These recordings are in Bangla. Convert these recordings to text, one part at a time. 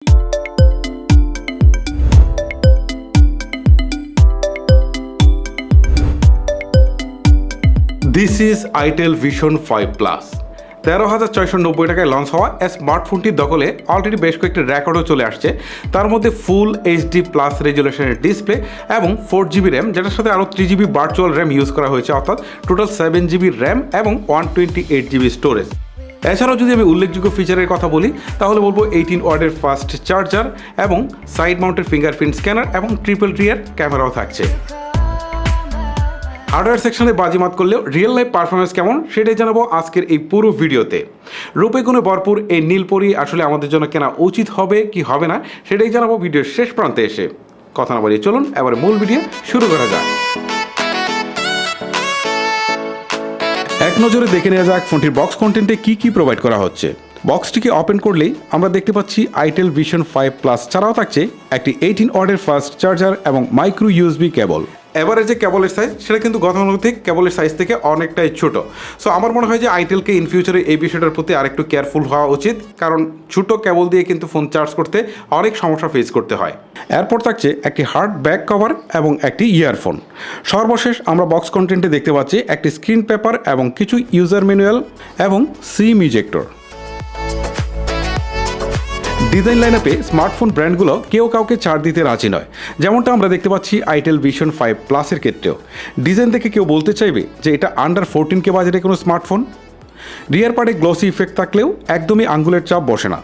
This is Itel Vision 5 Plus 13,690 টাকায় লঞ্চ হওয়া এই স্মার্টফোনটির দখলে অলরেডি বেশ কয়েকটি রেকর্ডও চলে আসছে। তার মধ্যে ফুল এইচডি প্লাস রেজুলেশনের ডিসপ্লে এবং 4GB র্যাম, যেটার সাথে আরও 3GB ভার্চুয়াল র্যাম ইউজ করা হয়েছে, অর্থাৎ টোটাল 7GB র্যাম এবং 128GB স্টোরেজ। এছাড়াও যদি আমি উল্লেখযোগ্য ফিচারের কথা বলি তাহলে বলবো 18 ওয়াটের ফাস্ট চার্জার এবং সাইড মাউন্টেড ফিঙ্গারপ্রিন্ট স্ক্যানার এবং ট্রিপল রিয়ার ক্যামেরাও থাকছে। হার্ডওয়্যার সেকশনে বাজিমাত করলেও রিয়েল লাইফ পারফরমেন্স কেমন সেটাই জানাবো আজকের এই পুরো ভিডিওতে। রূপে গুণে ভরপুর এই নীলপরি আসলে আমাদের জন্য কেনা উচিত হবে কি হবে না সেটাই জানাবো ভিডিওর শেষ প্রান্তে এসে। কথা না বাড়িয়ে চলুন এবারে মূল ভিডিও শুরু করা যাক। এক নজরে দেখে নেওয়া যাক ফোনটির বক্স কন্টেন্টে কি প্রোভাইড করা হচ্ছে। বক্সটিকে ওপেন করলেই আমরা দেখতে পাচ্ছি Itel Vision 5 Plus ছাড়াও থাকছে একটি 18 ওয়াটের ফাস্ট চার্জার এবং মাইক্রো ইউএসবি কেবল। এবারে যে কেবলের সাইজ সেটা কিন্তু গতানুগতিক কেবলের সাইজ থেকে অনেকটাই ছোট। সো আমার মনে হয় যে আইটেলকে ইন ফিউচারে এই বিষয়টার প্রতি আরেকটু কেয়ারফুল হওয়া উচিত, কারণ ছোট কেবল দিয়ে কিন্তু ফোন চার্জ করতে অনেক সমস্যা ফেস করতে হয়। এরপর থাকছে একটি হার্ড ব্যাক কভার এবং একটি ইয়ারফোন। সর্বশেষ আমরা বক্স কন্টেন্টে দেখতে পাচ্ছি একটি স্ক্রিন পেপার এবং কিছু ইউজার ম্যানুয়াল এবং সিম ইজেক্টর। ডিজাইন লাইনআপে স্মার্টফোন ব্র্যান্ডগুলো কেউ কাউকে ছাড় দিতে রাজি নয়, যেমনটা আমরা দেখতে পাচ্ছি Itel Vision 5 Plus-এর ক্ষেত্রেও। ডিজাইন দেখে কেউ বলতে চাইবে যে এটা আন্ডার 14K বাজেটে কোনো স্মার্টফোন। রিয়ার পার্টে গ্লসি ইফেক্ট থাকলেও একদমই আঙ্গুলের চাপ বসে না।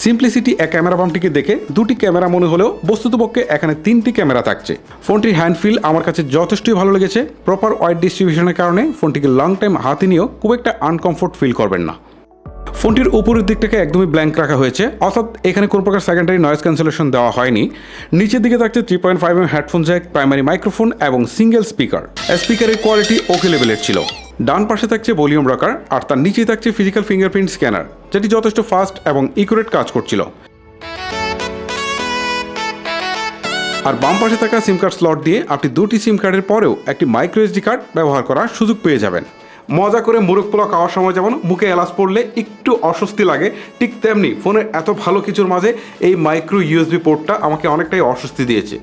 সিম্পলিসিটি এক ক্যামেরা বামটিকে দেখে দুটি ক্যামেরা মনে হলেও বস্তুতপক্ষে এখানে 3টি ক্যামেরা থাকছে। ফোনটির হ্যান্ড ফিল আমার কাছে যথেষ্টই ভালো লেগেছে। প্রপার ওয়াইড ডিস্ট্রিবিউশনের কারণে ফোনটিকে লং টাইম হাতে নিয়েও খুব একটা আনকমফোর্ট ফিল করবেন না। ফোনটির উপরের দিকটাকে একদমই ব্ল্যাঙ্ক রাখা হয়েছে, অর্থাৎ এখানে কোনো প্রকার সেকেন্ডারি নয়েজ ক্যান্সেলেশন দেওয়া হয়নি। নিচের দিকে থাকছে 3.5mm headphone Jack, primary microphone এবং সিঙ্গেল স্পিকার। স্পিকারের কোয়ালিটি ওকে লেভেলের ছিল। ডান পাশে থাকছে ভলিউম রকার, আর তার নিচেই থাকছে ফিজিক্যাল ফিঙ্গারপ্রিন্ট স্ক্যানার, যেটি যথেষ্ট ফাস্ট এবং ইকুরেট কাজ করছিল। আর বাম পাশে থাকা সিম কার্ড স্লট দিয়ে আপনি দুটি সিম কার্ডের পরেও একটি মাইক্রো এসডি কার্ড ব্যবহার করার সুযোগ পেয়ে যাবেন। মজা করে মুরগ পোলাও খাওয়ার সময় যেমন মুখে এলাচ পড়লে একটু অস্বস্তি লাগে, ঠিক তেমনি ফোনের এত ভালো কিছুর মাঝে এই মাইক্রো ইউএসবি পোর্টটা আমাকে অনেকটাই অস্বস্তি দিয়েছে।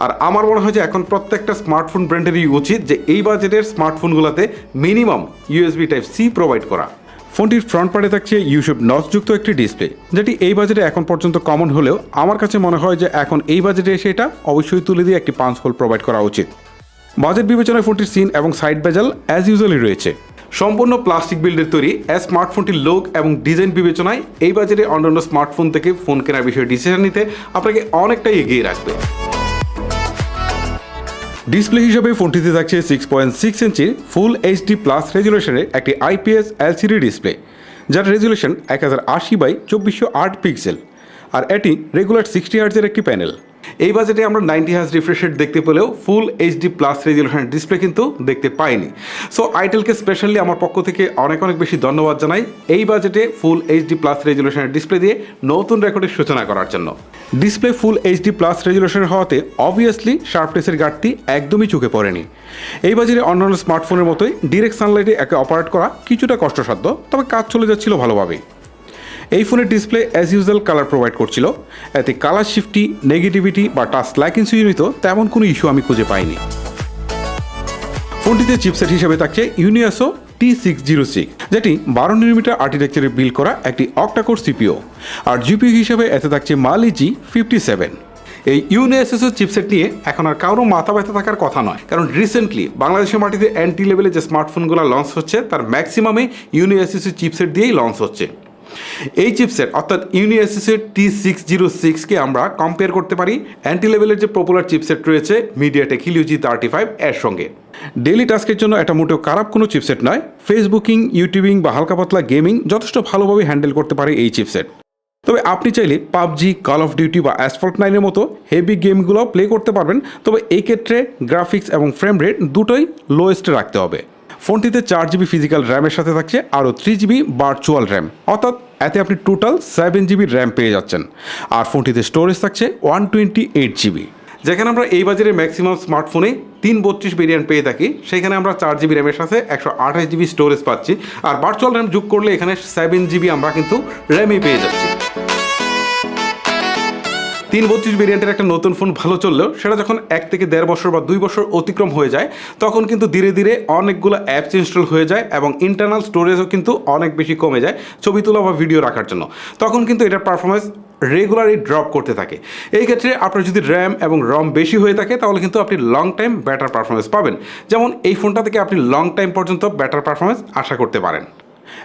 আর আমার মনে হয় যে এখন প্রত্যেকটা স্মার্টফোন ব্র্যান্ডেরই উচিত যে এই বাজেটের স্মার্টফোনগুলোতে minimum USB type C provide করা। ফোনটির ফ্রন্ট পার্টে থাকছে ইউসুব নচযুক্ত একটি ডিসপ্লে, যেটি এই বাজেটে এখন পর্যন্ত কমন হলেও আমার কাছে মনে হয় যে এখন এই বাজেটে এসে এটা অবশ্যই তুলে দিয়ে একটি পাঞ্চ হোল প্রোভাইড করা উচিত। বাজেট বিবেচনায় ফোনটির সিন এবং সাইড বেজাল অ্যাজ ইউজুয়ালি রয়েছে। সম্পূর্ণ প্লাস্টিক বিল্ডের তৈরি এই স্মার্টফোনটির লুক এবং ডিজাইন বিবেচনায় এই বাজেটে অন্যান্য স্মার্টফোন থেকে ফোন কেনার বিষয়ে ডিসিশন নিতে আপনাকে অনেকটাই এগিয়ে রাখবে। ডিসপ্লে হিসাবে ফোনটিতে থাকছে 6.6 ইঞ্চির ফুল এইচডি প্লাস রেজুলেশনের একটি IPS LCD ডিসপ্লে, যার রেজুলেশন 1080x2408 পিক্সেল, আর এটি রেগুলার 60 হার্টজের একটি প্যানেল। এই বাজেটে আমরা 90 হার্জ রিফ্রেশ রেট দেখতে পেলেও ফুল এইচডি প্লাস রেজুলেশনের ডিসপ্লে কিন্তু দেখতে পাইনি। সো আইটেলকে স্পেশালি আমার পক্ষ থেকে অনেক বেশি ধন্যবাদ জানাই এই বাজেটে ফুল এইচডি প্লাস রেজুলেশনের ডিসপ্লে দিয়ে নতুন রেকর্ডের সূচনা করার জন্য। ডিসপ্লে ফুল এইচডি প্লাস রেজুলেশনের হওয়াতে অবভিয়াসলি শার্পনেসের ঘাটতি একদমই চোখে পড়েনি। এই বাজেটে অন্যান্য স্মার্টফোনের মতোই ডিরেক্ট সানলাইটে একে অপারেট করা কিছুটা কষ্টসাধ্য, তবে কাজ চলে যাচ্ছিল ভালোভাবেই। এই ফোনের display as usual colour provide করছিল, এতে কালার শিফটি, নেগেটিভিটি বা টাচ লাইকিং সুইনিত তেমন কোনো ইস্যু আমি খুঁজে পাইনি। ফোনটিতে চিপসেট হিসেবে থাকছে ইউনিয়াসো T606, যেটি 12nm আর্কিটেকচারে বিল্ড করা একটি অক্টাকোর সিপিইউ, আর জিপিইউ হিসেবে এতে থাকছে Mali G57। এই ইউনিএসএসও চিপসেট নিয়ে এখন আর কারো মাথা ব্যথা থাকার কথা নয়, কারণ রিসেন্টলি বাংলাদেশের মাটিতে এন্ট্রি লেভেলে যে স্মার্টফোনগুলো লঞ্চ হচ্ছে তার ম্যাক্সিমামে ইউনিএসএসও চিপসেট দিয়েই লঞ্চ হচ্ছে। এই চিপসেট অর্থাৎ ইউনিএসএসের T606কে আমরা কম্পেয়ার করতে পারি এন্ট্রি লেভেলের যে পপুলার চিপসেট রয়েছে মিডিয়াটেক Helio G35 এর সঙ্গে। ডেইলি টাস্কের জন্য এটা মোটেও খারাপ কোনো চিপসেট নয়। ফেসবুকিং, ইউটিউবিং বা হালকা পাতলা গেমিং যথেষ্ট ভালোভাবে হ্যান্ডেল করতে পারে এই চিপসেট। তবে আপনি চাইলে PUBG, কল অফ ডিউটি বা অ্যাসফল্ট 9-এর মতো হেভি গেমগুলো প্লে করতে পারবেন, তবে এই ক্ষেত্রে গ্রাফিক্স এবং ফ্রেম রেট দুটোই লোয়েস্টে রাখতে হবে। ফোনটিতে 4GB ফিজিক্যাল র্যামের সাথে থাকছে আরও 3GB ভার্চুয়াল র্যাম, অর্থাৎ এতে আপনি টোটাল 7GB র্যাম পেয়ে যাচ্ছেন। আর ফোনটিতে স্টোরেজ থাকছে 128GB। যেখানে আমরা এই বাজারে ম্যাক্সিমাম স্মার্টফোনে 332 ভেরিয়েন্ট পেয়ে থাকি, সেখানে আমরা 4GB র্যামের সাথে 128GB স্টোরেজ পাচ্ছি, আর ভার্চুয়াল র্যাম যোগ করলে এখানে 7GB আমরা কিন্তু র্যামই পেয়ে যাচ্ছি। 332 ভেরিয়েন্টের একটা নতুন ফোন ভালো চললেও সেটা যখন 1 থেকে 1.5 বছর বা 2 বছর অতিক্রম হয়ে যায় তখন কিন্তু ধীরে ধীরে অনেকগুলো অ্যাপস ইনস্টল হয়ে যায় এবং ইন্টারনাল স্টোরেজও কিন্তু অনেক বেশি কমে যায় ছবি তোলা বা ভিডিও রাখার জন্য। তখন কিন্তু এটার পারফরমেন্স রেগুলারলি ড্রপ করতে থাকে। এই ক্ষেত্রে আপনার যদি র্যাম এবং রম বেশি হয়ে থাকে তাহলে কিন্তু আপনি লং টাইম ব্যাটার পারফরমেন্স পাবেন। যেমন এই ফোনটা থেকে আপনি লং টাইম পর্যন্ত ব্যাটার পারফরমেন্স আশা করতে পারেন।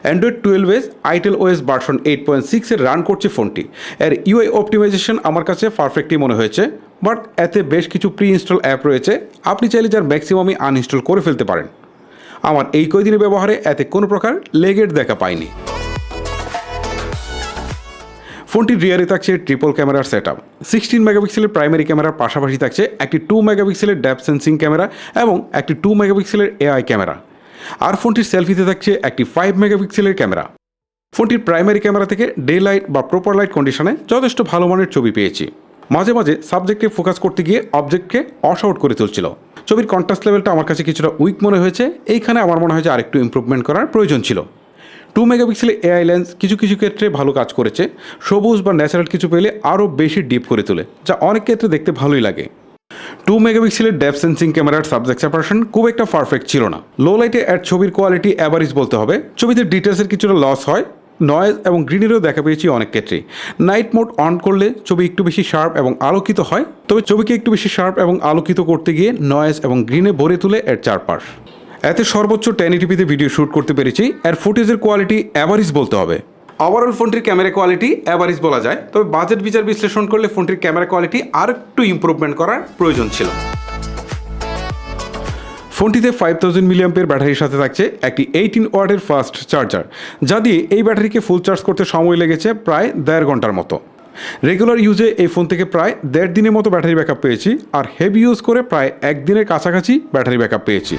Android 12 itel OS version 8.6 run করছে ফোনটি। এর ইউআই অপটিমাইজেশন আমার কাছে পারফেক্টই মনে হয়েছে, বাট এতে বেশ কিছু প্রি ইনস্টল অ্যাপ রয়েছে, আপনি চাইলে যার ম্যাক্সিমামই আনইনস্টল করে ফেলতে পারেন। আমার এই কয়দিনের ব্যবহারে এতে কোনো প্রকার লেগের দেখা পাইনি। ফোনটির রিয়ারে থাকছে ট্রিপল ক্যামেরার সেটআপ, 16 মেগাপিক্সেলের প্রাইমারি ক্যামেরার পাশাপাশি থাকছে একটি 2 মেগাপিক্সেলের ডেপথ সেন্সিং ক্যামেরা এবং একটি 2 মেগাপিক্সেলের এআই ক্যামেরা। আর ফোনটির সেলফিতে থাকছে একটি 5 মেগাপিক্সেলের ক্যামেরা। ফোনটির প্রাইমারি ক্যামেরা থেকে ডে লাইট বা প্রপার লাইট কন্ডিশনে যথেষ্ট ভালো মানের ছবি পেয়েছি। মাঝে মাঝে সাবজেক্টে ফোকাস করতে গিয়ে অবজেক্টকে ওয়াশ আউট করে তুলছিল। ছবির কন্ট্রাস্ট লেভেলটা আমার কাছে কিছুটা উইক মনে হয়েছে, এইখানে আমার মনে হয় যে আরেকটু ইমপ্রুভমেন্ট করার প্রয়োজন ছিল। 2 মেগাপিক্সেলের এআই লেন্স কিছু কিছু ক্ষেত্রে ভালো কাজ করেছে, সবুজ বা ন্যাচারাল কিছু পেলে আরও বেশি ডিপ করে তোলে, যা অনেক ক্ষেত্রে দেখতে ভালোই লাগে। 2 মেগাপিক্সেলের ডেপথ সেন্সিং ক্যামেরার সাবজেক্ট সেপারেশন খুব একটা পারফেক্ট ছিল না। লো লাইটে এর ছবির কোয়ালিটি অ্যাভারেজ বলতে হবে, ছবিতে ডিটেলসের কিছুটা লস হয়, নয়েজ এবং গ্রিনেরও দেখা পেয়েছি অনেক ক্ষেত্রে। নাইট মোড অন করলে ছবি একটু বেশি শার্প এবং আলোকিত হয়, তবে ছবিকে একটু বেশি শার্প এবং আলোকিত করতে গিয়ে নয়েজ এবং গ্রিনে ভরে তুলে এর চারপাশ। এতে সর্বোচ্চ 1080p ভিডিও শ্যুট করতে পেরেছি। এর ফুটেজের কোয়ালিটি অ্যাভারেজ বলতে হবে। ওভারঅল ফোনটির ক্যামেরা কোয়ালিটি অ্যাভারেজ বলা যায়, তবে বাজেট বিচার বিশ্লেষণ করলে ফোনটির ক্যামেরা কোয়ালিটি আর একটু ইমপ্রুভমেন্ট করার প্রয়োজন ছিল। ফোনটিতে 5000 মিলিঅ্যাম্পের ব্যাটারির সাথে থাকছে একটি 18 ওয়াটের ফাস্ট চার্জার, যা দিয়ে এই ব্যাটারিকে ফুল চার্জ করতে সময় লেগেছে প্রায় 1.5 ঘন্টার মতো। রেগুলার ইউজে এই ফোন থেকে প্রায় 1.5 দিনের মতো ব্যাটারি ব্যাকআপ পেয়েছি, আর হেভি ইউজ করে প্রায় 1 দিনের কাছাকাছি ব্যাটারি ব্যাকআপ পেয়েছি।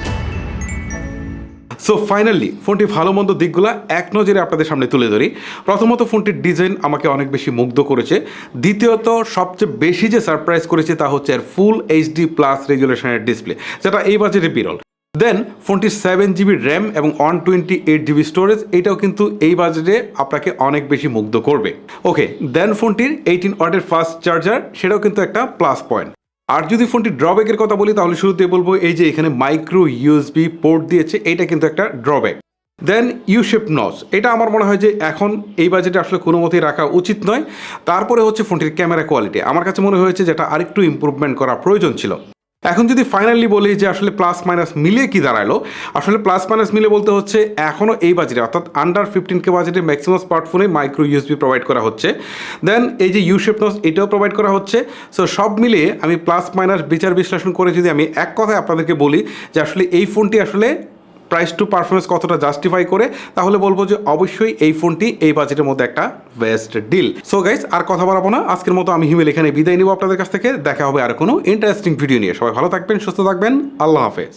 সো ফাইনালি ফোনটি ভালো মন্দ দিকগুলো এক নজরে আপনাদের সামনে তুলে ধরি। প্রথমত ফোনটির ডিজাইন আমাকে অনেক বেশি মুগ্ধ করেছে। দ্বিতীয়ত সবচেয়ে বেশি যে সারপ্রাইজ করেছে তা হচ্ছে এর ফুল এইচডি প্লাস রেজুলেশনের ডিসপ্লে, যেটা এই বাজেটে বিরল। দেন ফোনটির 7GB র্যাম এবং 128GB স্টোরেজ, এটাও কিন্তু এই বাজেটে আপনাকে অনেক বেশি মুগ্ধ করবে। ওকে, দেন ফোনটির 18 ওয়াটের ফাস্ট চার্জার, সেটাও কিন্তু একটা প্লাস পয়েন্ট। আর যদি ফোনটির ড্রব্যাকের কথা বলি তাহলে শুরুতে বলবো এই যে এখানে মাইক্রো ইউএসবি পোর্ট দিয়েছে, এটা কিন্তু একটা drawback. Then U shape notch, এটা আমার মনে হয় যে এখন এই বাজেটে আসলে কোনো মতেই রাখা উচিত নয়। তারপরে হচ্ছে ফোনটির ক্যামেরা কোয়ালিটি, আমার কাছে মনে হয়েছে যেটা আরেকটু ইমপ্রুভমেন্ট করা প্রয়োজন ছিল। এখন যদি ফাইনালি বলি যে আসলে প্লাস মাইনাস মিলিয়ে কি দাঁড়ালো, আসলে প্লাস মাইনাস মিলে বলতে হচ্ছে এখনও এই বাজেটে অর্থাৎ আন্ডার 15K বাজেটে ম্যাক্সিমাম স্মার্টফোনে মাইক্রো ইউএসবি প্রোভাইড করা হচ্ছে। দেন এই যে ইউ শেপ নচ, এটাও প্রোভাইড করা হচ্ছে। সো সব মিলিয়ে আমি প্লাস মাইনাস বিচার বিশ্লেষণ করে যদি আমি এক কথায় আপনাদেরকে বলি যে আসলে এই ফোনটি আসলে প্রাইস টু পারফরমেন্স কতটা জাস্টিফাই করে, তাহলে বলবো যে অবশ্যই এই ফোনটি এই বাজেটের মধ্যে একটা বেস্ট ডিল। সো গাইস, আর কথা বাড়াবো না, আজকের মতো আমি হিমেল এখানে বিদায় নিব আপনাদের কাছ থেকে। দেখা হবে আর কোনো ইন্টারেস্টিং ভিডিও নিয়ে। সবাই ভালো থাকবেন, সুস্থ থাকবেন, আল্লাহ হাফেজ।